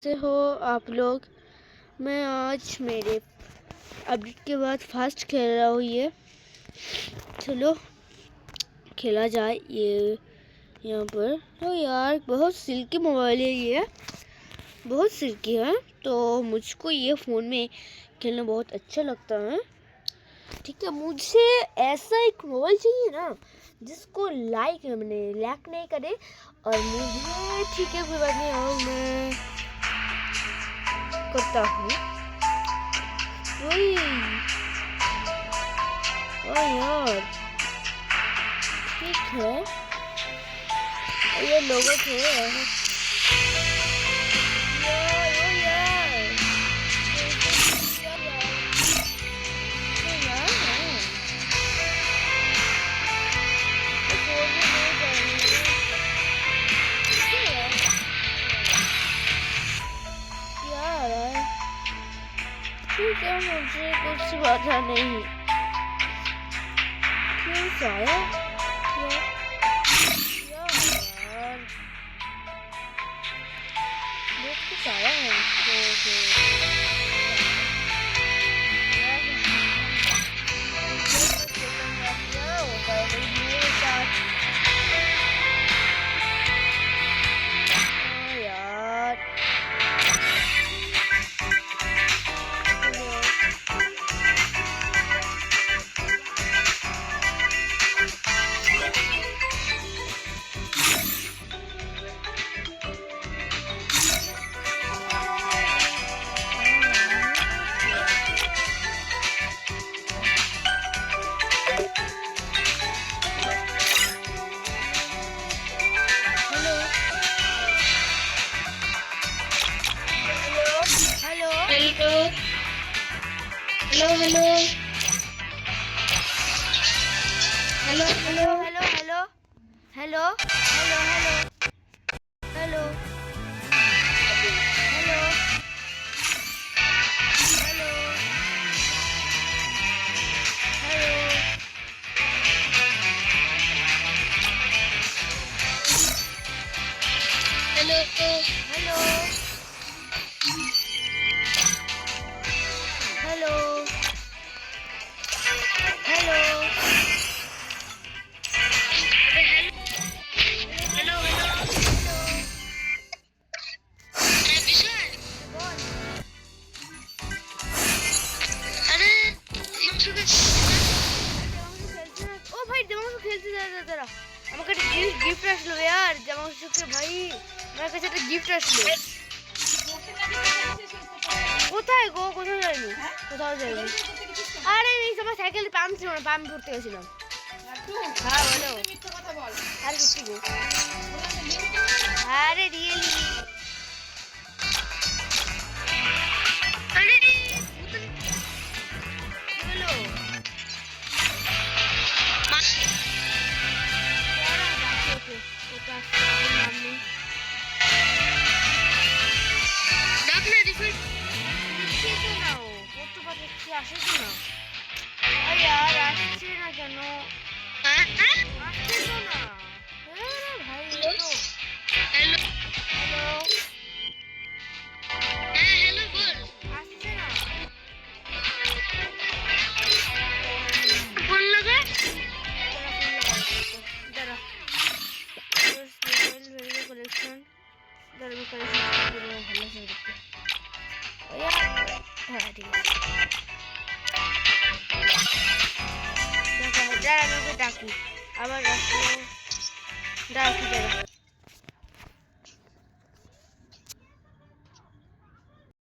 कैसे हो आप लोग। मैं आज मेरे अपडेट के बाद फास्ट खेल रहा हूँ। ये चलो खेला जाए। ये यहाँ पर तो यार बहुत सिल्की मोबाइल है, ये बहुत सिल्की है, तो मुझको ये फ़ोन में खेलना बहुत अच्छा लगता है। ठीक है, मुझे ऐसा एक मोबाइल चाहिए ना जिसको लैग नहीं करे। और मुझे ठीक है, कोई बात नहीं, और मैं करता हूँ। ओ यार ठीक है, ये लोगों थे ठीक है, मुझे कुछ पता नहीं क्यों साया यार बहुत कुछ आया है hello hello hello hello hello hello hello hello hello hello আমাকে একটা গিফট আসলো यार জামাশুকে ভাই, আমার কাছে একটা গিফট আসলো। কোথায় গো? কোথাও যাইনি, কোথাও যাইনি। আরে এই সময় সাইকেল পাম্প ছিল না, পাম্প ভরতে গেছিলাম। হ্যাঁ বলো, মিথ্যা কথা বল। আরে সত্যি গো, আরে রিয়েলি। আসে না यार, আসছে না কেন? আসছে না ভাই। হ্যালো হ্যালো, হ্যাঁ হ্যালো বল। আসছে না, ফোন লাগা দাঁড়া। মোবাইল ভেরিফাই কালেকশন দাঁড়া, কালেকশন পুরো ভালো আছে দেখতে। হ্যাঁ ঠিক আছে, ডাকি আবার ডাকি।